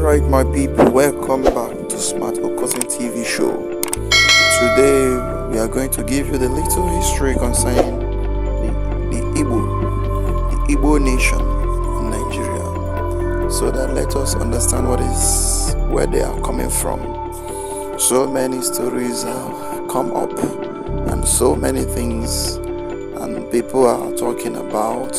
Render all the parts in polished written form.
Alright, my people, welcome back to Smart Cousin TV show. Today, we are going to give you the little history concerning the Igbo nation in Nigeria, so that let us understand where they are coming from. So many stories have come up, and so many things, and people are talking about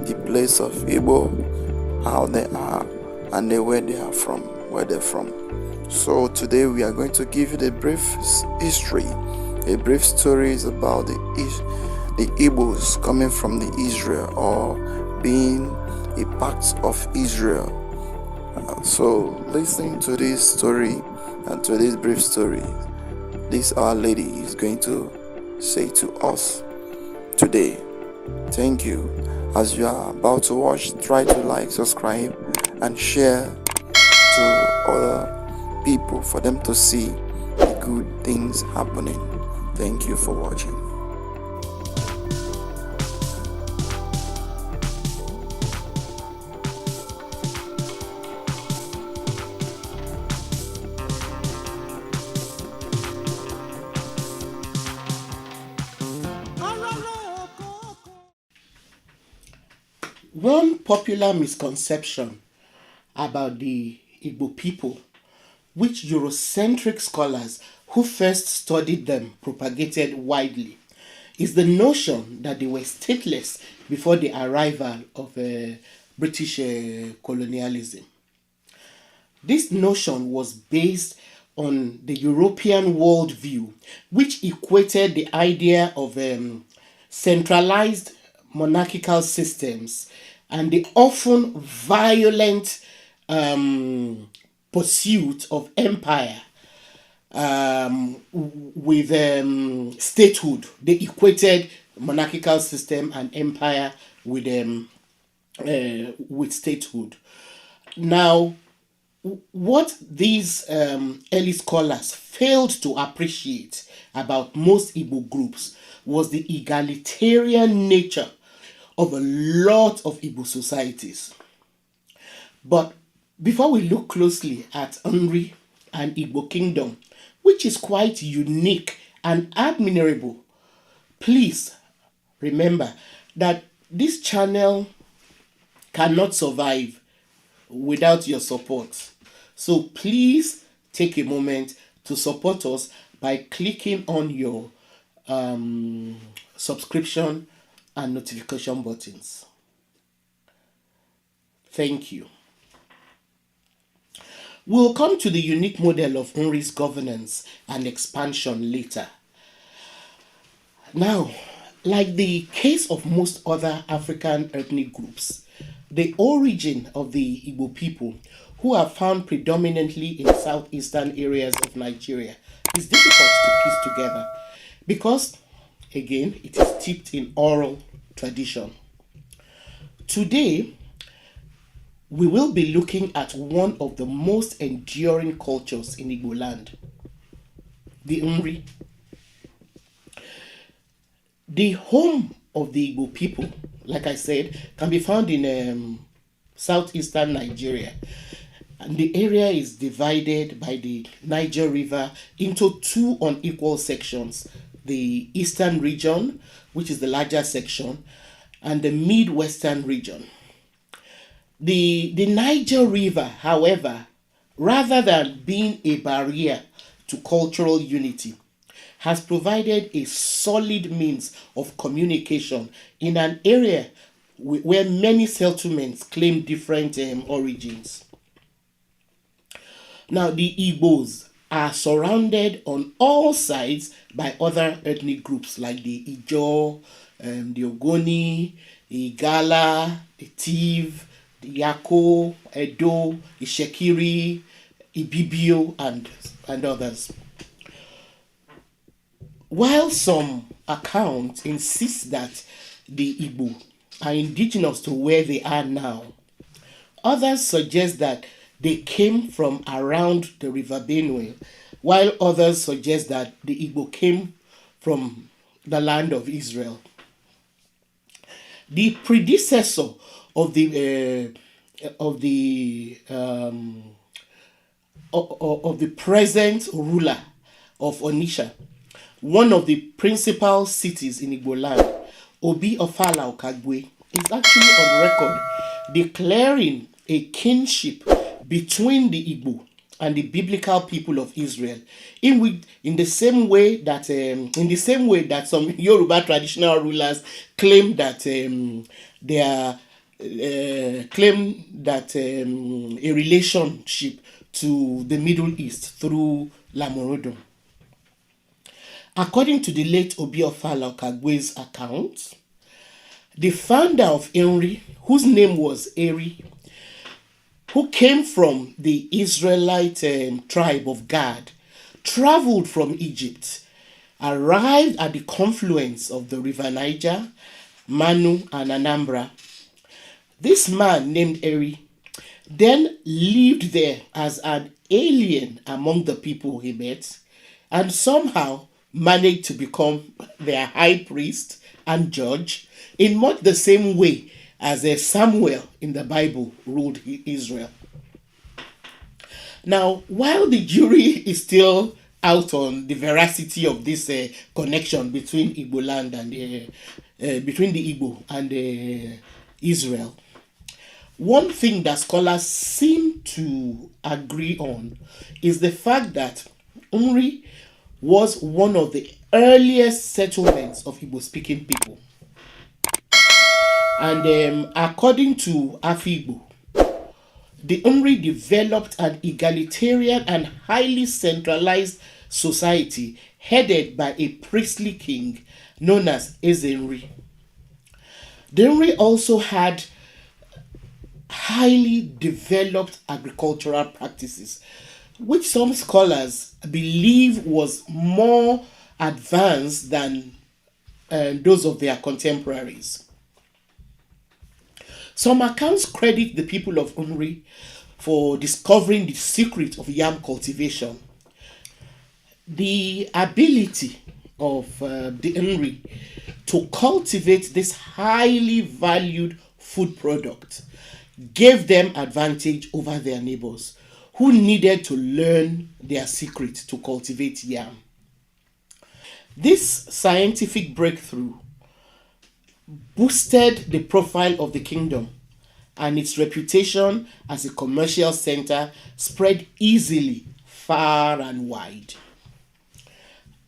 the place of Igbo, how they are, and where they're from. So today we are going to give you the brief history, a brief stories about the Igbos coming from the Israel or being a part of Israel. So listen to this story and to this brief story. This our lady is going to say to us today. Thank you. As you are about to watch, try to like, subscribe, and share to other people for them to see the good things happening. Thank you for watching. One popular misconception about the Igbo people, which Eurocentric scholars who first studied them propagated widely, is the notion that they were stateless before the arrival of British colonialism. This notion was based on the European worldview, which equated the idea of centralized monarchical systems and the often violent pursuit of empire with statehood. They equated monarchical system and empire with statehood. Now, what these early scholars failed to appreciate about most Igbo groups was the egalitarian nature of a lot of Igbo societies. But before we look closely at Nri and Igbo Kingdom, which is quite unique and admirable, please remember that this channel cannot survive without your support. So please take a moment to support us by clicking on your subscription and notification buttons. Thank you. We'll come to the unique model of Nri's governance and expansion later. Now, like the case of most other African ethnic groups, the origin of the Igbo people, who are found predominantly in southeastern areas of Nigeria, is difficult to piece together because, again, it is steeped in oral tradition. Today, we will be looking at one of the most enduring cultures in Igbo land, the Nri. The home of the Igbo people, like I said, can be found in southeastern Nigeria. And the area is divided by the Niger River into two unequal sections: the eastern region, which is the larger section, and the midwestern region. The Niger River, however, rather than being a barrier to cultural unity, has provided a solid means of communication in an area where many settlements claim different origins. Now, the Igbos are surrounded on all sides by other ethnic groups like the Ijaw, the Ogoni, the Igala, the Tiv, the Yako, Edo, the Shekiri, Ibibio, and others. While some accounts insist that the Igbo are indigenous to where they are now, others suggest that they came from around the River Benue, while others suggest that the Igbo came from the land of Israel. The predecessor of the of the present ruler of Onisha, one of the principal cities in Igbo land, Obi Ofala Okagwe, is actually on record declaring a kinship between the Igbo and the biblical people of Israel, in the same way that some Yoruba traditional rulers claim that they are claim that a relationship to the Middle East through Lamorodom. According to the late Obi Ofala Okagwe's account, the founder of Nri, whose name was Eri, who came from the Israelite tribe of Gad, traveled from Egypt, arrived at the confluence of the river Niger, Manu, and Anambra. This man named Eri then lived there as an alien among the people he met, and somehow managed to become their high priest and judge in much the same way as Samuel in the Bible ruled Israel. Now, while the jury is still out on the veracity of this connection between Igbo land and between the Igbo and Israel, one thing that scholars seem to agree on is the fact that Nri was one of the earliest settlements of Igbo-speaking people. And according to Afikpo, the Nri developed an egalitarian and highly centralized society headed by a priestly king known as Ezenri. The Nri also had highly developed agricultural practices, which some scholars believe was more advanced than those of their contemporaries. Some accounts credit the people of Nri for discovering the secret of yam cultivation. The ability of the Nri to cultivate this highly valued food product gave them advantage over their neighbors who needed to learn their secret to cultivate yam. This scientific breakthrough boosted the profile of the kingdom, and its reputation as a commercial center spread easily far and wide.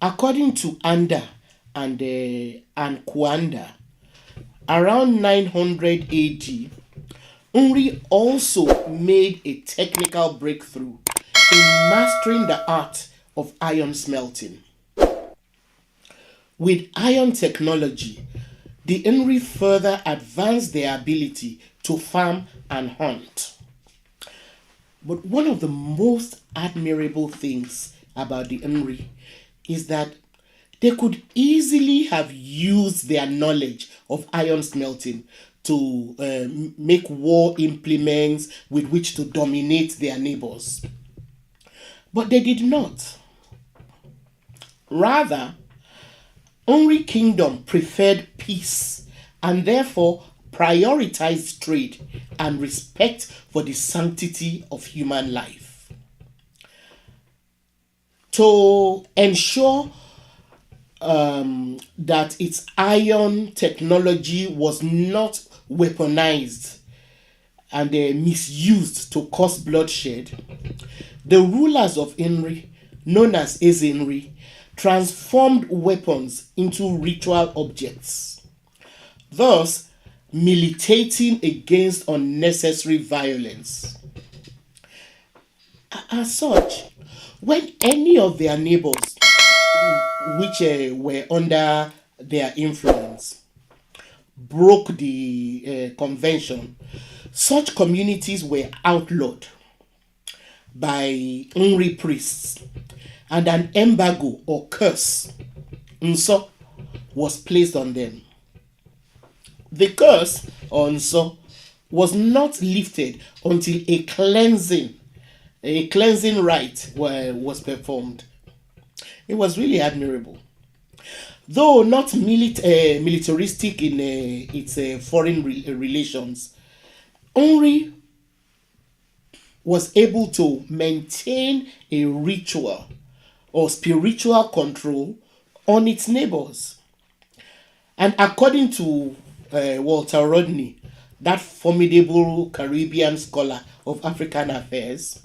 According to Anda and Kwanda, around 900 AD, Nri also made a technical breakthrough in mastering the art of iron smelting. With iron technology, the Nri further advanced their ability to farm and hunt. But one of the most admirable things about the Nri is that they could easily have used their knowledge of iron smelting to make war implements with which to dominate their neighbors. But they did not. Rather, Nri Kingdom preferred peace and therefore prioritized trade and respect for the sanctity of human life. To ensure that its iron technology was not weaponized and misused to cause bloodshed, the rulers of Nri, known as Ezenri, transformed weapons into ritual objects, thus militating against unnecessary violence. As such, when any of their neighbors, which were under their influence, broke the convention, such communities were outlawed by Nri priests, and an embargo or curse, Nso, was placed on them. The curse on Nso was not lifted until a cleansing rite was performed. It was really admirable. Though not militaristic in its foreign relations, Nri was able to maintain a ritual or spiritual control on its neighbors. And according to Walter Rodney, that formidable Caribbean scholar of African affairs,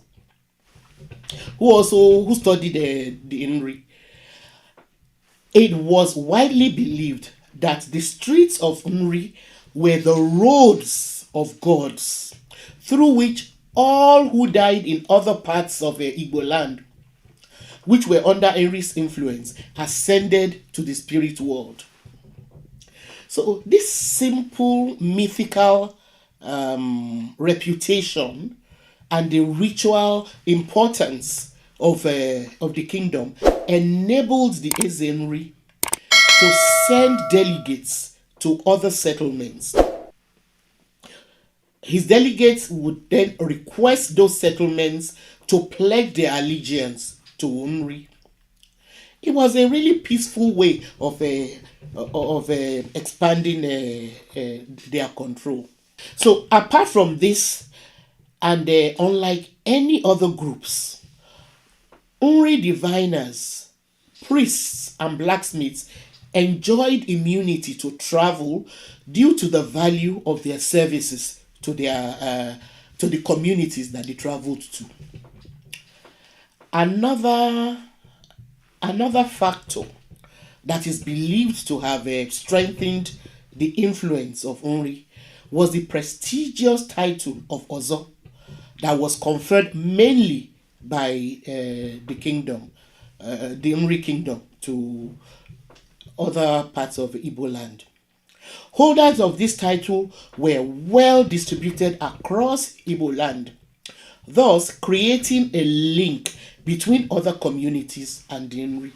who studied the Nri, it was widely believed that the streets of Nri were the roads of gods through which all who died in other parts of Igbo land, which were under Nri's influence, ascended to the spirit world. So this simple mythical reputation and the ritual importance of the kingdom enabled the Ezenri to send delegates to other settlements. His delegates would then request those settlements to pledge their allegiance to Nri. It was a really peaceful way of expanding their control. So apart from this, and unlike any other groups, Nri diviners, priests, and blacksmiths enjoyed immunity to travel due to the value of their services to the communities that they traveled to. Another factor that is believed to have strengthened the influence of Nri was the prestigious title of Ozo that was conferred mainly by the kingdom, the Nri Kingdom, to other parts of Igbo land. Holders of this title were well distributed across Igbo land, thus creating a link between other communities and the Nri.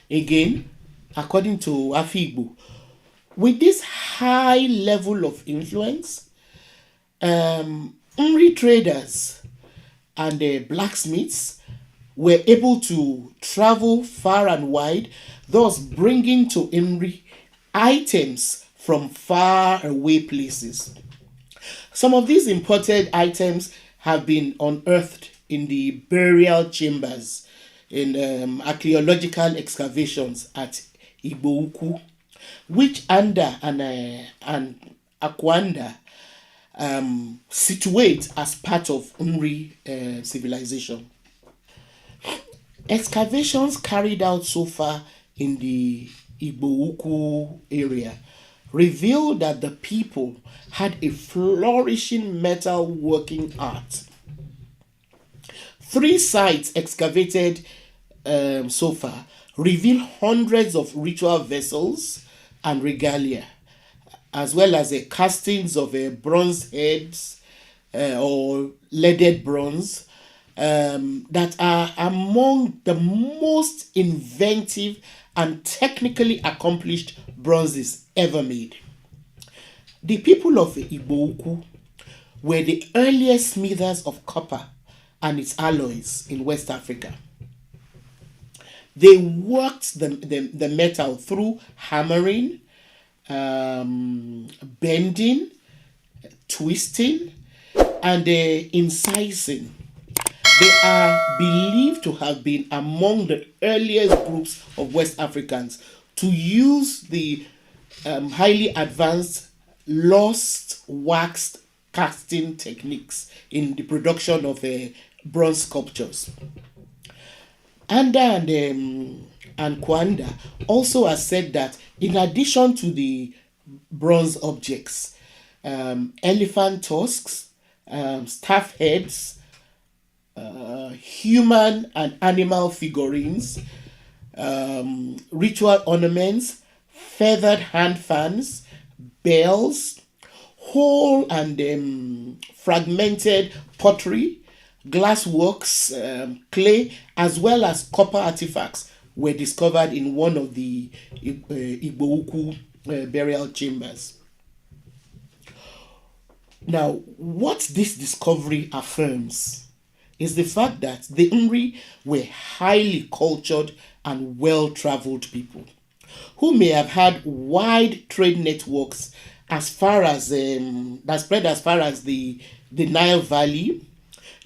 Again, according to Afi-Igbo, with this high level of influence, Nri traders and blacksmiths were able to travel far and wide, thus bringing to Nri items from far away places. Some of these imported items have been unearthed in the burial chambers in archaeological excavations at Igbo Ukwu, which Anda and Akwanda situate as part of Nri civilization. Excavations carried out so far in the Igbo Ukwu area reveal that the people had a flourishing metal working art. 3 sites excavated so far reveal hundreds of ritual vessels and regalia, as well as castings of bronze heads or leaded bronze that are among the most inventive and technically accomplished bronzes ever made. The people of Igbo Ukwu were the earliest smithers of copper and its alloys in West Africa. They worked the metal through hammering, bending, twisting, and incising. They are believed to have been among the earliest groups of West Africans to use the highly advanced lost waxed casting techniques in the production of bronze sculptures. Anda and Kwanda also has said that in addition to the bronze objects, elephant tusks, staff heads, human and animal figurines, ritual ornaments, feathered hand fans, bells, whole and fragmented pottery, glassworks, clay, as well as copper artifacts were discovered in one of the Igbo Ukwu burial chambers. Now, what this discovery affirms is the fact that the Nri were highly cultured and well-traveled people who may have had wide trade networks as far as that spread as far as the Nile Valley,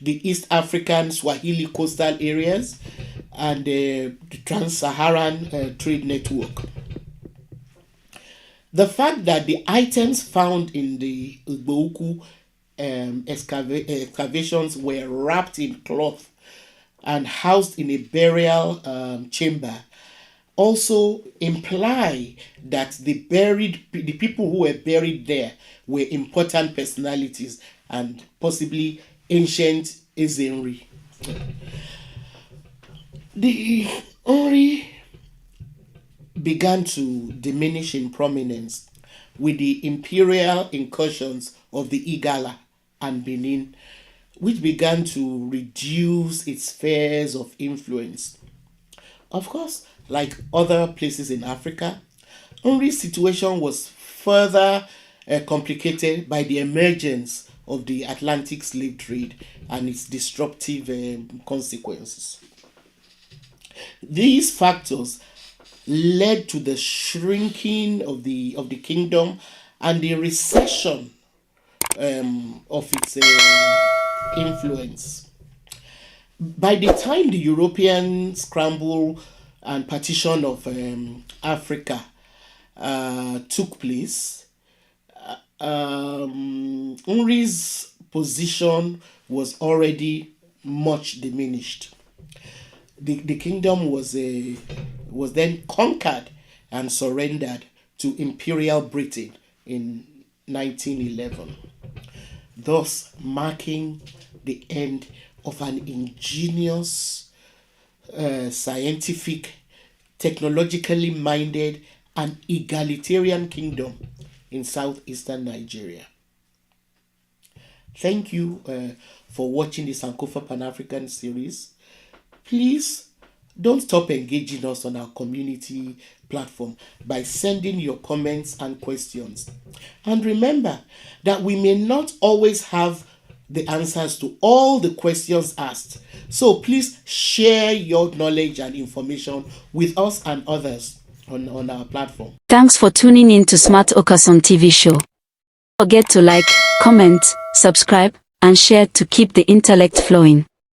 the East African Swahili coastal areas, and the Trans-Saharan trade network. The fact that the items found in the Igbo excavations were wrapped in cloth and housed in a burial chamber also imply that the people who were buried there were important personalities and possibly ancient Nri. The Nri began to diminish in prominence with the imperial incursions of the Igala and Benin, which began to reduce its spheres of influence. Of course, like other places in Africa, Nri's situation was further complicated by the emergence of the Atlantic slave trade and its disruptive consequences. These factors led to the shrinking of the kingdom and the recession of its influence. By the time the European scramble and partition of Africa took place, Nri's position was already much diminished. The kingdom was then conquered and surrendered to Imperial Britain in 1911, thus marking the end of an ingenious, scientific, technologically minded, and egalitarian kingdom in southeastern Nigeria. Thank you for watching the Sankofa Pan-African series. Please don't stop engaging us on our community platform by sending your comments and questions. And remember that we may not always have the answers to all the questions asked. So please share your knowledge and information with us and others on our platform. Thanks for tuning in to Smart Okason TV show. Don't forget to like, comment, subscribe, and share to keep the intellect flowing.